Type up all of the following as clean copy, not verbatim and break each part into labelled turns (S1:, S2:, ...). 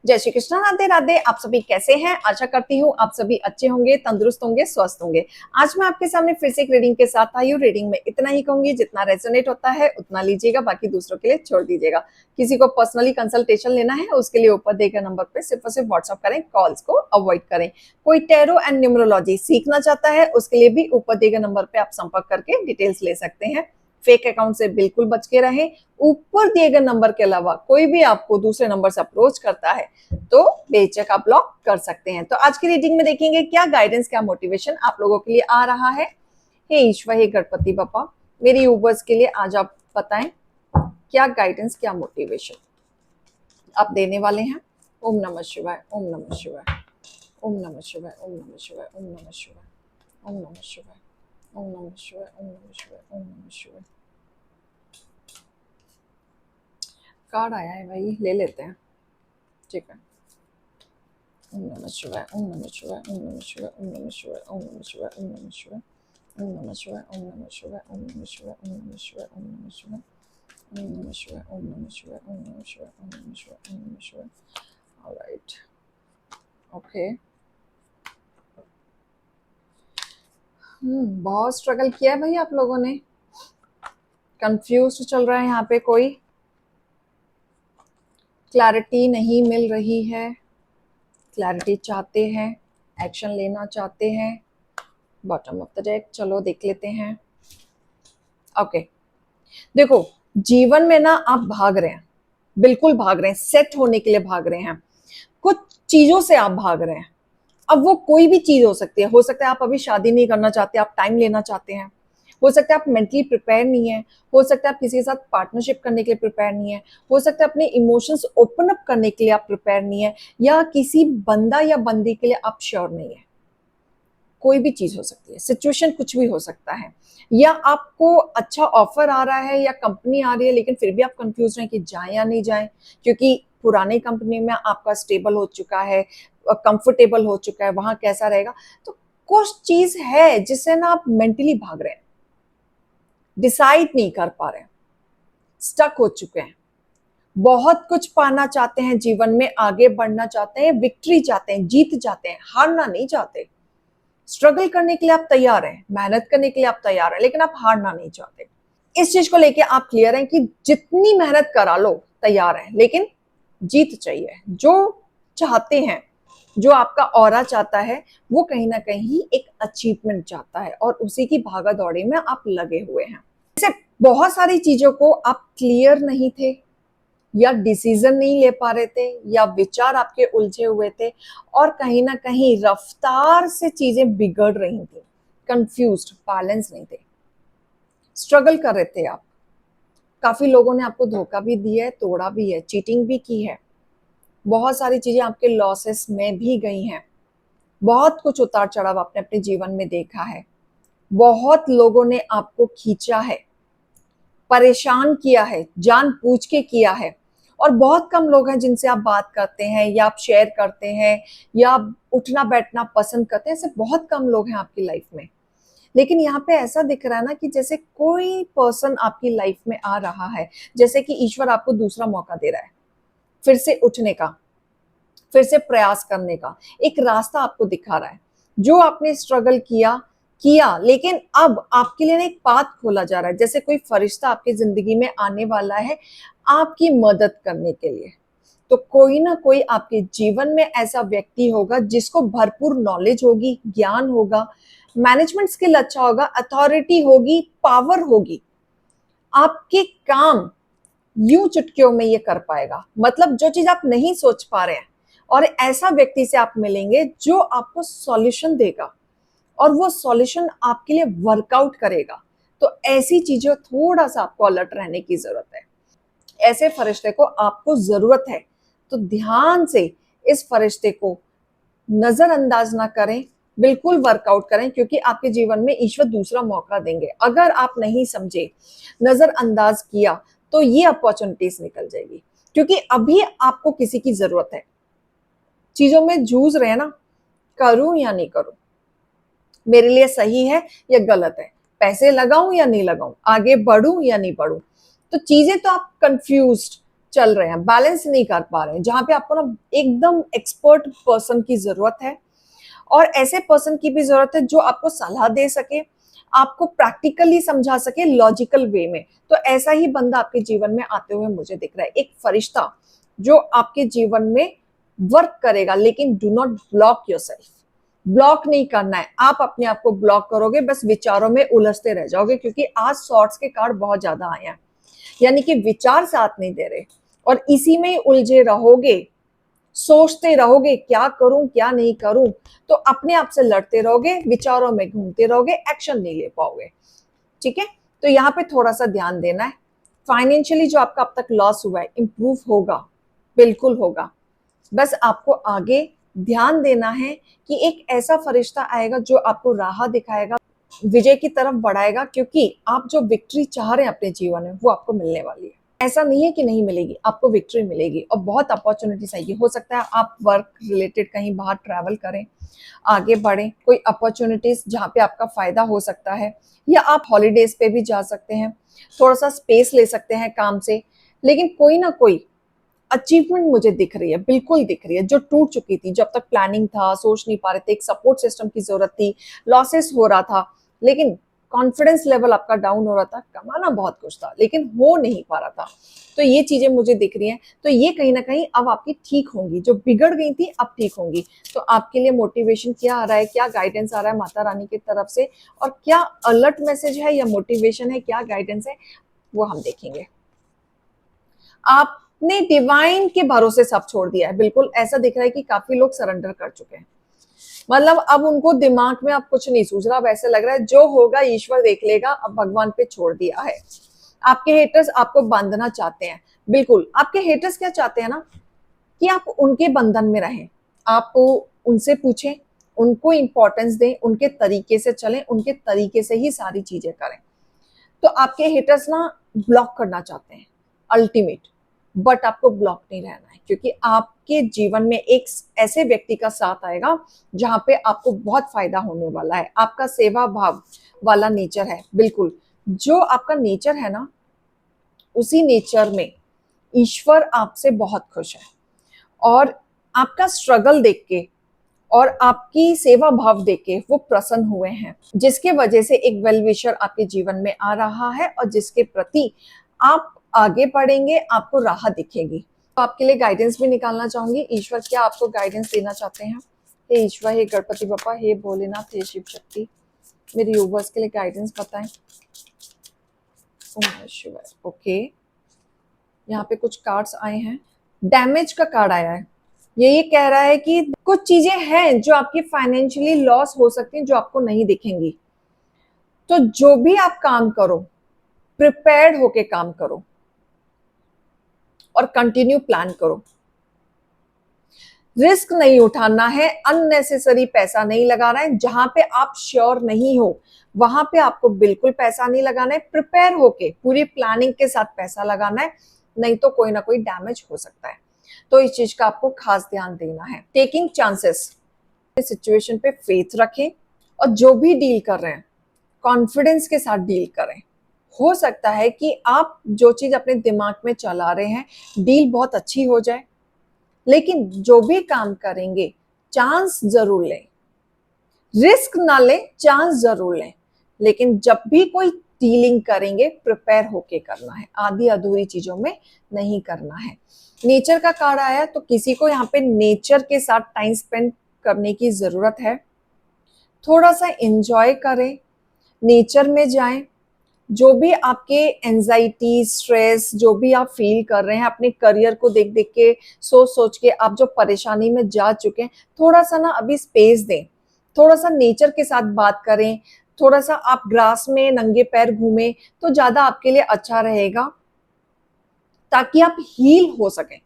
S1: जय श्री कृष्ण, राधे राधे। आप सभी कैसे हैं? आशा करती हूँ आप सभी अच्छे होंगे, तंदुरुस्त होंगे, स्वस्थ होंगे। आज मैं आपके सामने फिर से एक रीडिंग के साथ आई हूँ। रीडिंग में इतना ही कहूंगी, जितना रेजोनेट होता है उतना लीजिएगा, बाकी दूसरों के लिए छोड़ दीजिएगा। किसी को पर्सनली कंसल्टेशन लेना है उसके लिए ऊपर दिए गए नंबर पे सिर्फ और सिर्फ व्हाट्सअप करें, कॉल्स को अवॉइड करें। कोई टैरो एंड न्यूमरोलॉजी सीखना चाहता है उसके लिए भी ऊपर दिए गए नंबर पे आप संपर्क करके डिटेल्स ले सकते हैं। फेक अकाउंट से बिल्कुल बच के रहें। ऊपर दिए गए नंबर के अलावा कोई भी आपको दूसरे नंबर से अप्रोच करता है तो बेझिझक आप ब्लॉक कर सकते हैं। तो आज की रीडिंग में देखेंगे क्या गाइडेंस, क्या मोटिवेशन आप लोगों के लिए आ रहा है। हे ईश्वर, हे गणपति बप्पा, मेरी यूवर्स के लिए आज आप बताएं क्या गाइडेंस, क्या मोटिवेशन आप देने वाले हैं। ओम नमः शिवाय, ओम नमः शिवाय, ओम नमः शिवाय, ओम नमः शिवाय, ओम नमः शिवाय, ओम नमः शिवाय, ओम नमः शिवाय, ओम नमः शिवाय, ओम नमः शिवाय। कार्ड आया है भाई, ले लेते हैं, ठीक है। ओम नमः शिवाय, ओम नमः शिवाय, ओम नमः शिवाय, ओम नमः शिवाय, ओम नमः शिवाय, ओम नमः शिवाय, ओम नमः शिवाय, ओम नमः शिवाय, ओम नमः शिवाय, ओम नमः शिवाय, ओम नमः शिवाय, ओम नमः शिवाय, ओम नमः शिवाय, ओम नमः शिवाय, ओम नमः शिवाय, ओम नमः शिवाय। Alright, okay. बहुत स्ट्रगल किया है भाई आप लोगों ने। कंफ्यूज चल रहा है यहाँ पे, कोई क्लैरिटी नहीं मिल रही है। क्लैरिटी चाहते हैं, एक्शन लेना चाहते हैं। बॉटम ऑफ द डेक, चलो देख लेते हैं। ओके, देखो, जीवन में ना आप भाग रहे हैं, बिल्कुल भाग रहे हैं, सेट होने के लिए भाग रहे हैं। कुछ चीजों से आप भाग रहे हैं। अब वो कोई भी चीज हो सकती है। हो सकता है आप अभी शादी नहीं करना चाहते, आप टाइम लेना चाहते हैं। हो सकता है आप मेंटली प्रिपेयर नहीं है। हो सकता है आप किसी के साथ पार्टनरशिप करने के लिए प्रिपेयर नहीं है। हो सकता है अपने इमोशंस ओपन अप करने के लिए आप प्रिपेयर नहीं है, या किसी बंदा या बंदी के लिए आप श्योर नहीं है। कोई भी चीज हो सकती है, सिचुएशन कुछ भी हो सकता है। या आपको अच्छा ऑफर आ रहा है या कंपनी आ रही है, लेकिन फिर भी आप कंफ्यूज हैं कि जाएं या नहीं जाएं, क्योंकि पुरानी कंपनी में आपका स्टेबल हो चुका है, कंफर्टेबल हो चुका है, वहां कैसा रहेगा। तो कुछ चीज है जिससे ना आप मेंटली भाग रहे हैं, डिसाइड नहीं कर पा रहे हैं, स्टक हो चुके हैं। बहुत कुछ पाना चाहते हैं जीवन में, आगे बढ़ना चाहते हैं, विक्ट्री चाहते हैं, जीत चाहते हैं, हारना नहीं चाहते। स्ट्रगल करने के लिए आप तैयार हैं, मेहनत करने के लिए आप तैयार हैं, लेकिन आप हारना नहीं चाहते। इस चीज को लेके आप क्लियर हैं कि जितनी मेहनत करा लो, तैयार हैं, लेकिन जीत चाहिए। जो चाहते हैं, जो आपका ऑरा चाहता है, वो कहीं ना कहीं एक अचीवमेंट चाहता है, और उसी की भागा दौड़ी में आप लगे हुए हैं। जैसे बहुत सारी चीजों को आप क्लियर नहीं थे, या डिसीजन नहीं ले पा रहे थे, या विचार आपके उलझे हुए थे, और कहीं ना कहीं रफ्तार से चीजें बिगड़ रही थी, कंफ्यूज्ड, बैलेंस नहीं थे, स्ट्रगल कर रहे थे आप। काफी लोगों ने आपको धोखा भी दिया है, तोड़ा भी है, चीटिंग भी की है। बहुत सारी चीजें आपके लॉसेस में भी गई हैं। बहुत कुछ उतार चढ़ाव आपने अपने जीवन में देखा है। बहुत लोगों ने आपको खींचा है, परेशान किया है, जानबूझ के किया है। और बहुत कम लोग हैं जिनसे आप बात करते हैं, या आप शेयर करते हैं, या उठना बैठना पसंद करते हैं। ऐसे बहुत कम लोग हैं आपकी लाइफ में। लेकिन यहाँ पे ऐसा दिख रहा है ना कि जैसे कोई पर्सन आपकी लाइफ में आ रहा है, जैसे कि ईश्वर आपको दूसरा मौका दे रहा है, फिर से उठने का, फिर से प्रयास करने का। एक रास्ता आपको दिखा रहा है। जो आपने स्ट्रगल किया किया, लेकिन अब आपके लिए ना एक पाथ खोला जा रहा है, जैसे कोई फरिश्ता आपकी जिंदगी में आने वाला है आपकी मदद करने के लिए। तो कोई ना कोई आपके जीवन में ऐसा व्यक्ति होगा जिसको भरपूर नॉलेज होगी, ज्ञान होगा, मैनेजमेंट स्किल अच्छा होगा, अथॉरिटी होगी, पावर होगी। आपके काम यूं चुटकियों में ये कर पाएगा। मतलब जो चीज आप नहीं सोच पा रहे हैं, और ऐसा व्यक्ति से आप मिलेंगे जो आपको सॉल्यूशन देगा, और वो सॉल्यूशन आपके लिए वर्कआउट करेगा। तो ऐसी चीजों थोड़ा सा आपको अलर्ट रहने की जरूरत है। ऐसे फरिश्ते को आपको जरूरत है। तो ध्यान से इस फरिश्ते को नजरअंदाज ना करें, बिल्कुल वर्कआउट करें, क्योंकि आपके जीवन में ईश्वर दूसरा मौका देंगे। अगर आप नहीं समझे, नजरअंदाज किया, तो ये अपॉर्चुनिटीज निकल जाएगी। क्योंकि अभी आपको किसी की जरूरत है। चीजों में जूझ रहे हैं ना, करूं या नहीं करूं, मेरे लिए सही है या गलत है, पैसे लगाऊं या नहीं लगाऊं, आगे बढ़ूं या नहीं बढ़ूं। तो चीजें तो आप कंफ्यूज्ड चल रहे हैं, बैलेंस नहीं कर पा रहे हैं, जहां पे आपको ना एकदम एक्सपर्ट पर्सन की जरूरत है, और ऐसे पर्सन की भी जरूरत है जो आपको सलाह दे सके, आपको प्रैक्टिकली समझा सके लॉजिकल वे में। तो ऐसा ही बंदा आपके जीवन में आते हुए मुझे दिख रहा है, एक फरिश्ता जो आपके जीवन में वर्क करेगा। लेकिन do not block yourself, block नहीं करना है। आप अपने आप को ब्लॉक करोगे, बस विचारों में उलझते रह जाओगे, क्योंकि आज सॉर्ट्स के कार्ड बहुत ज्यादा आए हैं, यानी कि विचार साथ नहीं दे रहे, और इसी में ही उलझे रहोगे, सोचते रहोगे क्या करूं क्या नहीं करूं, तो अपने आप से लड़ते रहोगे, विचारों में घूमते रहोगे, एक्शन नहीं ले पाओगे। ठीक है, तो यहाँ पे थोड़ा सा ध्यान देना है। फाइनेंशियली जो आपका अब तक लॉस हुआ है, इंप्रूव होगा, बिल्कुल होगा। बस आपको आगे ध्यान देना है कि एक ऐसा फरिश्ता आएगा जो आपको राह दिखाएगा, विजय की तरफ बढ़ाएगा, क्योंकि आप जो विक्ट्री चाह रहे हैं अपने जीवन में वो आपको मिलने वाली है। ऐसा नहीं है कि नहीं मिलेगी, आपको विक्ट्री मिलेगी, और बहुत अपॉर्चुनिटीज आएगी। हो सकता है आप वर्क रिलेटेड कहीं बाहर ट्रैवल करें, आगे बढ़ें, कोई अपॉर्चुनिटीज जहाँ पे आपका फायदा हो सकता है, या आप हॉलीडेज पे भी जा सकते हैं, थोड़ा सा स्पेस ले सकते हैं काम से। लेकिन कोई ना कोई अचीवमेंट मुझे दिख रही है, बिल्कुल दिख रही है, जो टूट चुकी थी। जब तक प्लानिंग था, सोच नहीं पा रहे थे, एक सपोर्ट सिस्टम की जरूरत थी, लॉसेस हो रहा था, लेकिन कॉन्फिडेंस लेवल आपका डाउन हो रहा था, कमाना बहुत कुछ था लेकिन हो नहीं पा रहा था। तो ये चीजें मुझे दिख रही हैं, तो ये कहीं ना कहीं अब आपकी ठीक होंगी, जो बिगड़ गई थी अब ठीक होंगी। तो आपके लिए मोटिवेशन क्या आ रहा है, क्या गाइडेंस आ रहा है माता रानी की तरफ से, और क्या अलर्ट मैसेज है या मोटिवेशन है, क्या गाइडेंस है, वो हम देखेंगे। आपने डिवाइन के भरोसे सब छोड़ दिया है, बिल्कुल ऐसा दिख रहा है कि काफी लोग सरेंडर कर चुके हैं। मतलब अब उनको दिमाग में अब कुछ नहीं सूझ रहा, अब ऐसे लग रहा है जो होगा ईश्वर देख लेगा, अब भगवान पे छोड़ दिया है। आपके हेटर्स आपको बांधना चाहते हैं, बिल्कुल। आपके हेटर्स क्या चाहते हैं ना, कि आप उनके बंधन में रहें, आप उनसे पूछें, उनको इंपॉर्टेंस दें, उनके तरीके से चलें, उनके तरीके से ही सारी चीजें करें। तो आपके हेटर्स ना ब्लॉक करना चाहते हैं अल्टीमेट, बट आपको ब्लॉक नहीं रहना है, क्योंकि आपके जीवन में एक ऐसे व्यक्ति का साथ आएगा जहां पे आपको बहुत फायदा होने वाला है। आपका सेवा भाव वाला नेचर है, बिल्कुल। जो आपका नेचर है ना, उसी नेचर में ईश्वर आपसे बहुत खुश है, और आपका स्ट्रगल देख के और आपकी सेवा भाव देके वो प्रसन्न हुए हैं, जिसके वजह से एक वेल विशर आपके जीवन में आ रहा है, और जिसके प्रति आप आगे बढ़ेंगे, आपको राह दिखेगी। तो आपके लिए गाइडेंस भी निकालना चाहूंगी। ईश्वर क्या आपको गाइडेंस देना चाहते हैं? हे ईश्वर, हे गणपति बप्पा, हे भोलेनाथ, हे शिव शक्ति, मेरे यूवर्स के लिए गाइडेंस बताएं। ओम नमः शिवाय। ओके, यहाँ पे कुछ कार्ड्स आए हैं। डैमेज का कार्ड आया है, ये कह रहा है कि कुछ चीजें हैं जो आपकी फाइनेंशियली लॉस हो सकती हैं, जो आपको नहीं दिखेंगी। तो जो भी आप काम करो, प्रिपेयर्ड होके काम करो, और कंटिन्यू प्लान करो। रिस्क नहीं उठाना है, अननेसेसरी पैसा नहीं लगाना है। जहां पे आप श्योर नहीं हो वहां पे आपको बिल्कुल पैसा नहीं लगाना है। प्रिपेयर होके पूरी प्लानिंग के साथ पैसा लगाना है, नहीं तो कोई ना कोई डैमेज हो सकता है। तो इस चीज का आपको खास ध्यान देना है। टेकिंग चांसेस, सिचुएशन पे फेथ रखें, और जो भी डील कर रहे हैं कॉन्फिडेंस के साथ डील करें। हो सकता है कि आप जो चीज अपने दिमाग में चला रहे हैं, डील बहुत अच्छी हो जाए, लेकिन जो भी काम करेंगे चांस जरूर लें, रिस्क ना लें, चांस जरूर लें। लेकिन जब भी कोई डीलिंग करेंगे, प्रिपेयर होके करना है, आधी अधूरी चीजों में नहीं करना है। नेचर का कार्ड आया, तो किसी को यहाँ पे नेचर के साथ टाइम स्पेंड करने की जरूरत है। थोड़ा सा एंजॉय करें, नेचर में जाएं। जो भी आपके एंजाइटी, स्ट्रेस, जो भी आप फील कर रहे हैं अपने करियर को देख देख के, सोच सोच के आप जो परेशानी में जा चुके हैं, थोड़ा सा ना अभी स्पेस दें, थोड़ा सा नेचर के साथ बात करें, थोड़ा सा आप ग्रास में नंगे पैर घूमें, तो ज्यादा आपके लिए अच्छा रहेगा, ताकि आप हील हो सकें।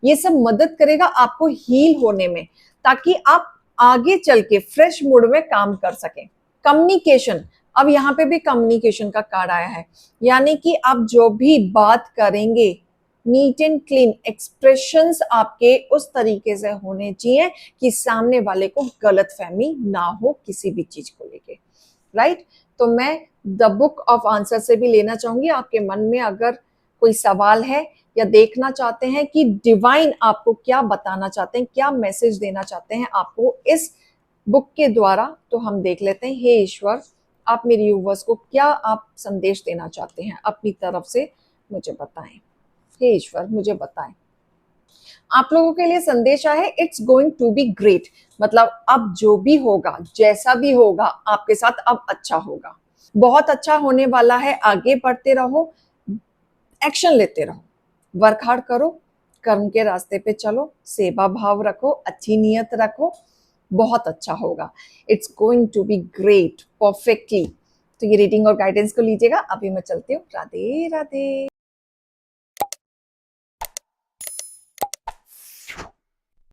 S1: ये सब मदद करेगा आपको हील होने में, ताकि आप आगे चल के फ्रेश मूड में काम कर सकें। कम्युनिकेशन, अब यहाँ पे भी कम्युनिकेशन का कार्ड आया है, यानी कि आप जो भी बात करेंगे, नीट एंड क्लीन एक्सप्रेशंस आपके उस तरीके से होने चाहिए कि सामने वाले को गलतफहमी ना हो किसी भी चीज को लेके, राइट। तो मैं द बुक ऑफ आंसर से भी लेना चाहूंगी। आपके मन में अगर कोई सवाल है या देखना चाहते हैं कि डिवाइन आपको क्या बताना चाहते हैं, क्या मैसेज देना चाहते हैं आपको इस बुक के द्वारा, तो हम देख लेते हैं। हे ईश्वर, आप मेरे व्यूवर्स को क्या आप संदेश देना चाहते हैं अपनी तरफ से, मुझे बताएं। हे ईश्वर, मुझे बताएं। आप लोगों के लिए संदेश है it's going to be great, मतलब अब जो भी होगा, जैसा भी होगा, आपके साथ अब अच्छा होगा, बहुत अच्छा होने वाला है। आगे बढ़ते रहो, एक्शन लेते रहो, वर्क हार्ड करो, कर्म के रास्ते पे चलो, सेवा भाव रखो, अच्छी नीयत रखो, बहुत अच्छा होगा। It's going to be great perfectly. तो ये रीडिंग और गाइडेंस को लीजिएगा। अभी मैं चलती हूँ। राधे राधे।